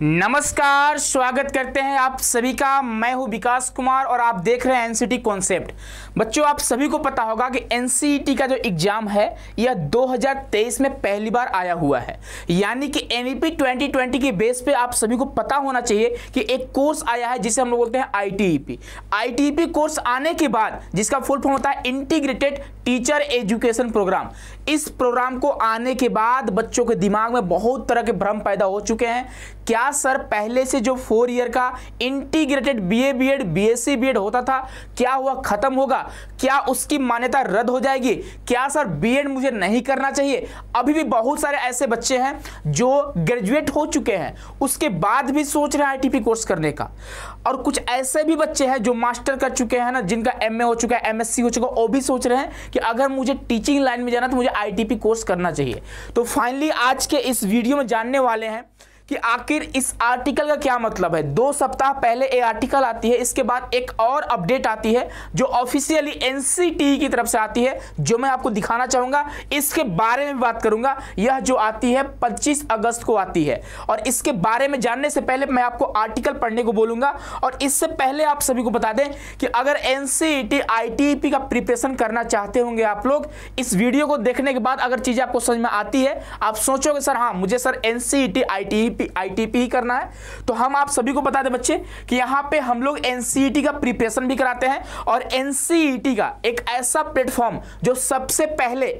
नमस्कार, स्वागत करते हैं आप सभी का। मैं हूं विकास कुमार और आप देख रहे हैं एनसीईटी कॉन्सेप्ट। बच्चों, आप सभी को पता होगा कि एनसीईटी का जो एग्जाम है यह 2023 में पहली बार आया हुआ है, यानी कि एनईपी 2020 के बेस पे आप सभी को पता होना चाहिए कि एक कोर्स आया है जिसे हम लोग बोलते हैं आईटीईपी। आईटीईपी कोर्स आने के बाद, जिसका फुल फॉर्म होता है इंटीग्रेटेड टीचर एजुकेशन प्रोग्राम, इस प्रोग्राम को आने के बाद बच्चों के दिमाग में बहुत तरह के भ्रम पैदा हो चुके हैं। क्या सर, पहले से जो 4 ईयर का integrated BA BEd BSc BEd होता था, क्या हुआ, खत्म होगा? क्या उसकी मान्यता रद्द हो जाएगी? क्या सर बीएड मुझे नहीं करना चाहिए? अभी भी बहुत सारे ऐसे बच्चे हैं जो ग्रेजुएट हो चुके हैं, उसके बाद भी सोच रहे हैं आईटीपी कोर्स करने का। और कुछ ऐसे भी बच्चे हैं जो मास्टर कर चुके हैं ना, जिनका एमए हो चुका है, एमएससी हो चुका है, वो भी सोच रहे हैं कि अगर मुझे टीचिंग लाइन में जाना तो मुझे आईटीपी कोर्स करना चाहिए। तो फाइनली आज के इस वीडियो में जानने वाले हैं कि आखिर इस आर्टिकल का क्या मतलब है। 2 सप्ताह पहले ये आर्टिकल आती है, इसके बाद एक और अपडेट आती है जो ऑफिशियली एनसीईटी की तरफ से आती है, जो मैं आपको दिखाना चाहूंगा। इसके बारे में बात करूंगा। यह जो आती है 25 अगस्त को आती है, और इसके बारे में जानने से पहले मैं आपको आर्टिकल पढ़ने को बोलूंगा। और इससे पहले आप सभी को बता दें कि अगर एनसीईटी आईटीईपी का प्रिपरेशन करना चाहते होंगे आप लोग, इस वीडियो को देखने के बाद अगर चीजें आपको समझ में आती है, आप सोचोगे सर हाँ मुझे सर एनसीईटी आईटीपी ही करना है, तो हम आप सभी को बता दें बच्चे कि यहाँ पे हम लोग एनसीईटी का प्रिपरेशन भी कराते हैं। और एनसीईटी का एक ऐसा प्लेटफॉर्म जो सबसे पहले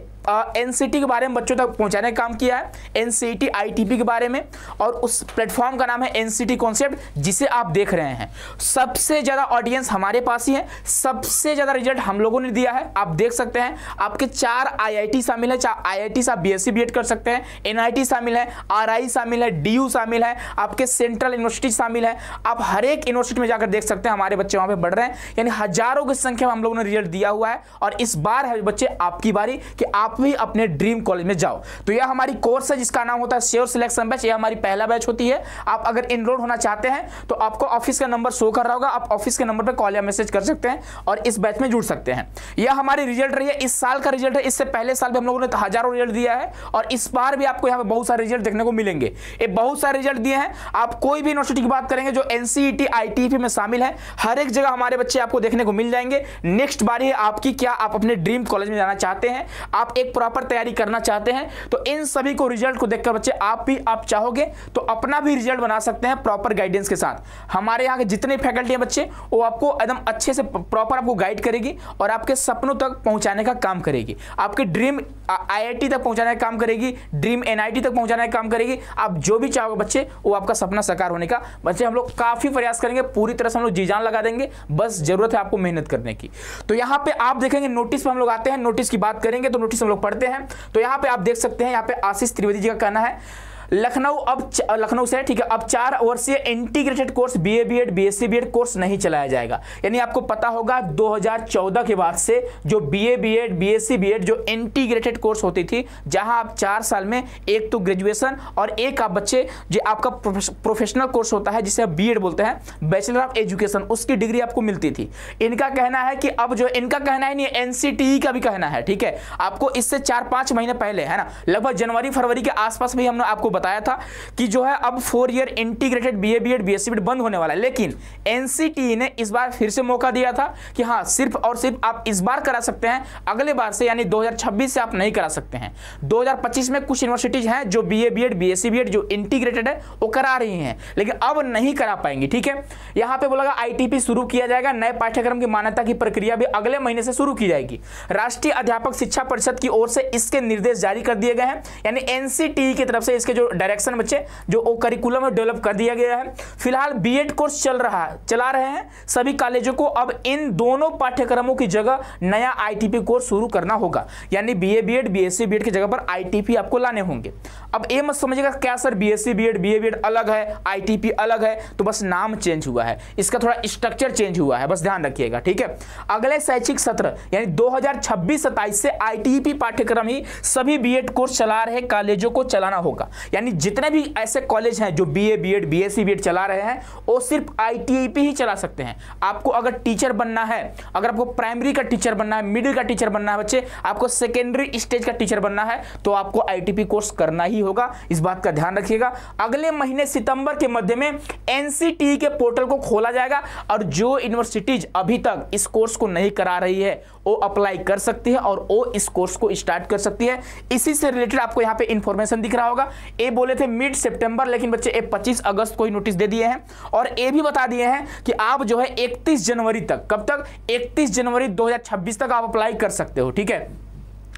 एनसीईटी के बारे में बच्चों तक पहुंचाने का काम किया है, एनसीईटी आईटीपी के बारे में, और उस प्लेटफॉर्म का नाम है एनसीईटी कॉन्सेप्ट, जिसे आप देख रहे हैं। सबसे ज्यादा ऑडियंस हमारे पास ही है, सबसे ज्यादा रिजल्ट हम लोगों ने दिया है। आप देख सकते हैं आपके 4 आईआईटी शामिल है, 4 आईआईटी से आप बीएससी बीएड कर सकते हैं, एनआईटी शामिल है, आरआई शामिल है, डीयू शामिल है, आपके सेंट्रल यूनिवर्सिटी शामिल है। आप हर एक यूनिवर्सिटी में जाकर देख सकते हैं हमारे बच्चे वहां पे बढ़ रहे हैं, यानी हजारों की संख्या में हम लोगों ने रिजल्ट दिया हुआ है। और इस बार है बच्चे आपकी बारी कि आप भी अपने ड्रीम कॉलेज में जाओ। तो यह हमारी कोर्स है जिसका नाम होता है श्योर सिलेक्शन बैच। यह हमारी पहला बैच होती है। आप अगर इनरोल होना चाहते हैं तो आपको ऑफिस का नंबर शो कर रहा होगा, आप ऑफिस के नंबर पर कॉल या मैसेज कर सकते हैं और इस बैच में जुड़ सकते हैं। यह हमारी रिजल्ट रही है, इस साल का रिजल्ट है। इससे पहले साल भी हम लोगों ने हजारों रिजल्ट दिया है, और इस बार भी आपको यहाँ पे बहुत सारे रिजल्ट देखने को मिलेंगे। ये बहुत सारे रिजल्ट दिए हैं। आप कोई भी यूनिवर्सिटी की बात करेंगे जो एनसीईटी आईटीईपी में शामिल है, हर एक जगह हमारे बच्चे आपको देखने को मिल जाएंगे। नेक्स्ट बारी है आपकी, क्या आप अपने ड्रीम कॉलेज में जाना चाहते हैं, आप एक प्रॉपर तैयारी करना चाहते हैं, तो इन सभी को रिजल्ट को देखकर बच्चे आप चाहोगे तो अपना भी रिजल्ट बना सकते हैं प्रॉपर गाइडेंस के साथ। हमारे यहाँ के जितने फैकल्टी हैं बच्चे, वो आपको एकदम अच्छे से प्रॉपर आपको गाइड करेगी और आपके सपनों तक पहुंचाने का काम करेगी, आपके ड्रीम आईआईटी तक पहुंचाने का काम करेगी, ड्रीम एनआईटी तक पहुंचाने का काम करेगी। आप जो भी चाहोगे बच्चे, वो आपका सपना साकार होने का बच्चे हम लोग काफी प्रयास करेंगे, पूरी तरह से हम लोग जी जान लगा देंगे। बस जरूरत है आपको मेहनत करने की। तो यहाँ पे आप देखेंगे नोटिस पे हम लोग आते हैं, नोटिस की बात करेंगे तो नोटिस हम लोग पढ़ते हैं। तो यहाँ पे आप देख सकते हैं, यहाँ पे आशीष त्रिवेदी जी का कहना है लखनऊ से, ठीक है, अब 4 वर्षीय integrated course BA BEd BSc BEd course नहीं चलाया जाएगा। यानी आपको पता होगा 2014 के बाद से जो बीए बीएड बीएससी बीएड जो इंटीग्रेटेड कोर्स होती थी, जहां आप 4 साल में एक तो ग्रेजुएशन और एक आप बच्चे जो आपका प्रोफेशनल कोर्स होता है जिसे आप बीएड बोलते हैं, बैचलर ऑफ एजुकेशन, उसकी डिग्री आपको मिलती थी। इनका कहना है कि अब जो इनका कहना है नहीं, एनसीटीई का भी कहना है, ठीक है, आपको इससे 4-5 महीने पहले, है ना, लगभग जनवरी फरवरी के आसपास में हमने आपको बताया था कि जो है अब 4 year integrated BA BEd BSc BEd बंद होने वाला है। लेकिन एनसीटीई ने इस बार फिर से मौका दिया था कि हाँ, सिर्फ और सिर्फ आप इस बार करा सकते हैं, अगले बार से यानी 2026 से आप नहीं करा सकते हैं। 2025 में कुछ यूनिवर्सिटीज हैं जो बीए बीएड बीएससी बीएड जो इंटीग्रेटेड है वो करा रही हैं, लेकिन अब नहीं करा पाएंगी, ठीक है। यहां पे बोला आईटीपी शुरू किया जाएगा, नए पाठ्यक्रम की मान्यता की प्रक्रिया भी अगले महीने से शुरू की जाएगी। राष्ट्रीय अध्यापक शिक्षा परिषद की ओर से इसके निर्देश जारी कर दिए गए हैं, यानी एनसीटीई की तरफ से इसके जो डायरेक्शन बच्चे जो करिकुलम डेवलप कर दिया गया है। फिलहाल बीएड कोर्स चला रहे हैं सभी कॉलेजों को। अब इन दोनों पाठ्यक्रमों की जगह नया आईटीपी कोर्स शुरू करना होगा, यानी बीए बीएड बीएससी बीएड की जगह पर आईटीपी आपको लाने होंगे। अब ये मत समझिएगा क्या sir BSc BEd BA BEd अलग है, आईटीपी अलग है, तो बस नाम चेंज हुआ है, इसका थोड़ा स्ट्रक्चर चेंज हुआ है, बस ध्यान रखिएगा, ठीक है। अगले शैक्षिक सत्र यानी 2026-27 से आईटीपी पाठ्यक्रम ही सभी बीएड कोर्स चला रहे कॉलेजों को चलाना होगा। यानी जितने भी ऐसे कॉलेज हैं जो बीए बीएड बीएससी बीएड चला रहे हैं वो सिर्फ आईटीआईपी ही चला सकते हैं। आपको अगर टीचर बनना है, अगर आपको प्राइमरी का टीचर बनना है, मिडिल का टीचर बनना है बच्चे, आपको सेकेंडरी स्टेज का टीचर बनना है तो आपको आईटीपी कोर्स करना ही होगा। इस बात का ध्यान रखिएगा। अगले महीने सितंबर के मध्य में एनसीटी के पोर्टल को खोला जाएगा और जो यूनिवर्सिटीज अभी तक इस कोर्स को नहीं करा रही है वो अप्लाई कर सकती है और वो इस कोर्स को स्टार्ट कर सकती है। इसी से रिलेटेड आपको यहाँ पे इंफॉर्मेशन दिख रहा होगा। ये बोले थे मिड सितंबर, लेकिन बच्चे ये 25 अगस्त को ही नोटिस दे दिए हैं और ये भी बता दिए हैं कि आप जो है 31 जनवरी तक, कब तक, 31 जनवरी 2026 तक आप अप्लाई कर सकते हो। ठीक है,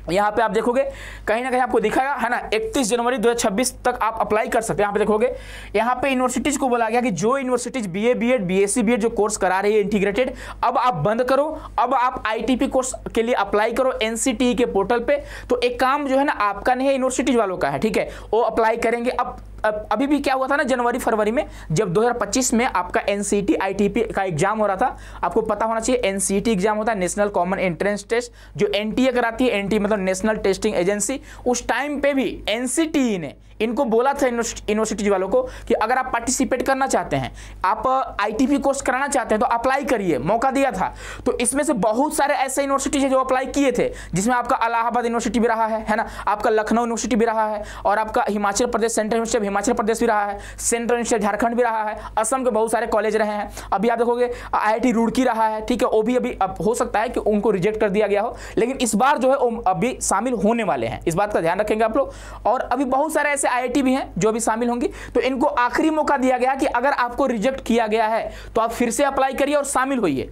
यहाँ पे आप देखोगे कहीं ना कहीं आपको दिखाएगा है ना, 31 जनवरी 2026 तक आप अप्लाई कर सकते हैं। यहाँ पे देखोगे, यहाँ पे यूनिवर्सिटीज को बोला गया कि जो universities BA BEd BSc BEd जो कोर्स करा रही है इंटीग्रेटेड, अब आप बंद करो, अब आप आईटीपी कोर्स के लिए अप्लाई करो एनसीटी के पोर्टल पे। तो एक काम जो है ना आपका नहीं है, यूनिवर्सिटीज वालों का है। ठीक है, वो अप्लाई करेंगे। अब अभी भी क्या हुआ था ना, जनवरी फरवरी में जब 2025 में आपका एनसीटी आईटीपी का एग्जाम हो रहा था, आपको पता होना चाहिए एनसीटी एग्जाम होता है नेशनल कॉमन एंट्रेंस टेस्ट, जो एनटीए कराती है, एनटीए मतलब नेशनल टेस्टिंग एजेंसी। उस टाइम पे भी एनसीटी ने इनको बोला था यूनिवर्सिटी वालों को कि अगर आप पार्टिसिपेट करना चाहते हैं, आप आईटीपी कोर्स कराना चाहते हैं तो अप्लाई करिए, मौका दिया था। तो इसमें से बहुत सारे ऐसे यूनिवर्सिटी है जो अप्लाई किए थे, जिसमें आपका इलाहाबाद यूनिवर्सिटी भी रहा है ना, आपका लखनऊ यूनिवर्सिटी भी रहा है, और आपका हिमाचल प्रदेश सेंट्रल यूनिवर्सिटी हिमाचल प्रदेश भी रहा है, सेंट्रल यूनिवर्सिटी झारखंड भी रहा है, असम के बहुत सारे कॉलेज रहे हैं। अभी आप देखोगे IIT रुड़की रहा है। ठीक है, वो भी अभी हो सकता है कि उनको रिजेक्ट कर दिया गया हो, लेकिन इस बार जो है वो अभी शामिल होने वाले हैं। इस बात का ध्यान रखेंगे आप लोग। और अभी बहुत सारे ऐसे IIT भी हैं जो अभी शामिल होंगी, तो इनको आखिरी मौका दिया गया कि अगर आपको रिजेक्ट किया गया है तो आप फिर से अप्लाई करिए और शामिल होइए।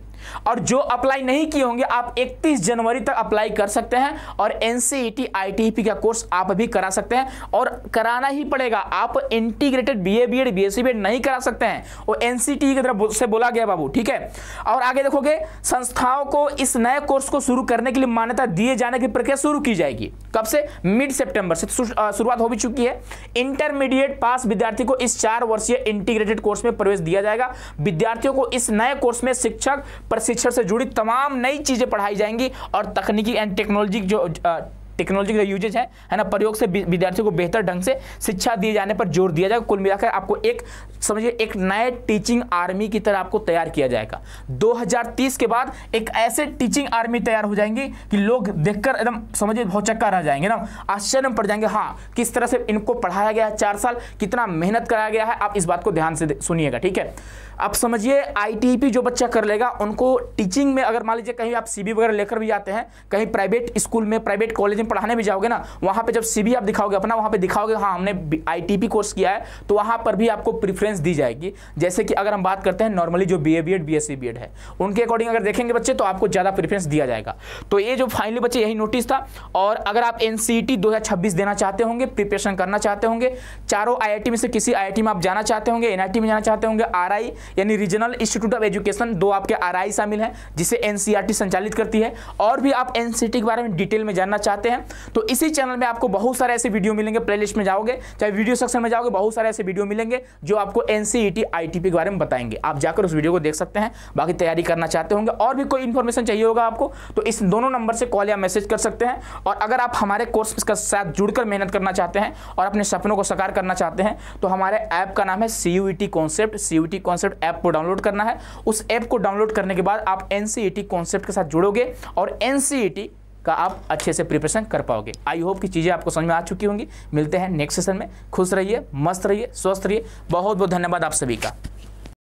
और जो अप्लाई नहीं किए होंगे आप 31 जनवरी तक अप्लाई कर सकते हैं और एनसीईटी आईटीपी का कोर्स आप भी करा सकते हैं, और कराना ही पड़ेगा। आप integrated BA BEd BSc BEd नहीं करा सकते हैं, वो एनसीटी की तरफ से बोला गया बाबू। ठीक है, और आगे देखोगे संस्थाओं को इस नए कोर्स को शुरू करने के लिए मान्यता दिए जाने की प्रक्रिया शुरू की जाएगी। कब से? मिड सितंबर से शुरुआत हो भी चुकी है। इंटरमीडिएट पास विद्यार्थी को इस 4 वर्षीय इंटीग्रेटेड कोर्स में प्रवेश दिया जाएगा। विद्यार्थियों को इस नए कोर्स में शिक्षक प्रशिक्षण से जुड़ी तमाम नई चीजें पढ़ाई जाएंगी और तकनीकी एंड टेक्नोलॉजी का यूजेज है ना, प्रयोग से विद्यार्थियों को बेहतर ढंग से शिक्षा दिए जाने पर जोर दिया जाएगा। कुल मिलाकर आपको एक समझिए एक नए टीचिंग आर्मी की तरह आपको तैयार किया जाएगा। 2030 के बाद एक ऐसे टीचिंग आर्मी तैयार हो जाएंगी कि लोग देखकर एकदम समझिए भौचक्का रह जाएंगे ना, आश्चर्य में पड़ जाएंगे। हाँ, किस तरह से इनको पढ़ाया गया है, 4 साल कितना मेहनत कराया गया है, आप इस बात को ध्यान से सुनिएगा। ठीक है, आप समझिए आईटीपी जो बच्चा कर लेगा उनको टीचिंग में, अगर मान लीजिए कहीं आप सीबी वगैरह लेकर भी जाते हैं, कहीं प्राइवेट स्कूल में प्राइवेट कॉलेज में पढ़ाने भी जाओगे ना, वहाँ पे जब सीबी आप दिखाओगे अपना, वहाँ पे दिखाओगे हाँ हमने आईटीपी कोर्स किया है, तो वहाँ पर भी आपको प्रेफरेंस दी जाएगी। जैसे कि अगर हम बात करते हैं नॉर्मली जो बीए बीएड बीएससी बीएड है उनके अकॉर्डिंग अगर देखेंगे बच्चे तो आपको ज़्यादा प्रेफरेंस दिया जाएगा। तो ये जो फाइनली बच्चे यही नोटिस था। और अगर आप एनसीईटी 2026 देना चाहते होंगे, प्रिपरेशन करना चाहते होंगे, चारों आईआईटी में से किसी आईआईटी में आप जाना चाहते होंगे, एनआईटी में जाना चाहते होंगे, आरआई यानी रीजनल इंस्टीट्यूट ऑफ एजुकेशन, 2 आपके आरआई शामिल हैं जिसे एनसीईआरटी संचालित करती है, और भी आप एनसीईटी के बारे में डिटेल में जानना चाहते हैं तो इसी चैनल में आपको बहुत सारे ऐसे वीडियो मिलेंगे। प्लेलिस्ट में जाओगे चाहे वीडियो सेक्शन में जाओगे, बहुत सारे ऐसे वीडियो मिलेंगे जो आपको एनसीईटी आईटीपी के बारे में बताएंगे। आप जाकर उस वीडियो को देख सकते हैं। बाकी तैयारी करना चाहते होंगे और भी कोई इन्फॉर्मेशन चाहिए होगा आपको तो इस दोनों नंबर से कॉल या मैसेज कर सकते हैं। और अगर आप हमारे कोर्स के साथ जुड़कर मेहनत करना चाहते हैं और अपने सपनों को साकार करना चाहते हैं तो हमारे ऐप का नाम है CUET concept. CUET concept app को डाउनलोड करना है। उस ऐप को डाउनलोड करने के बाद आप NCET कॉन्सेप्ट के साथ जुड़ोगे और NCET का आप अच्छे से प्रिपरेशन कर पाओगे। आई होप कि चीज़ें आपको समझ में आ चुकी होंगी। मिलते हैं नेक्स्ट सेशन में। खुश रहिए, मस्त रहिए, स्वस्थ रहिए। बहुत बहुत धन्यवाद आप सभी का।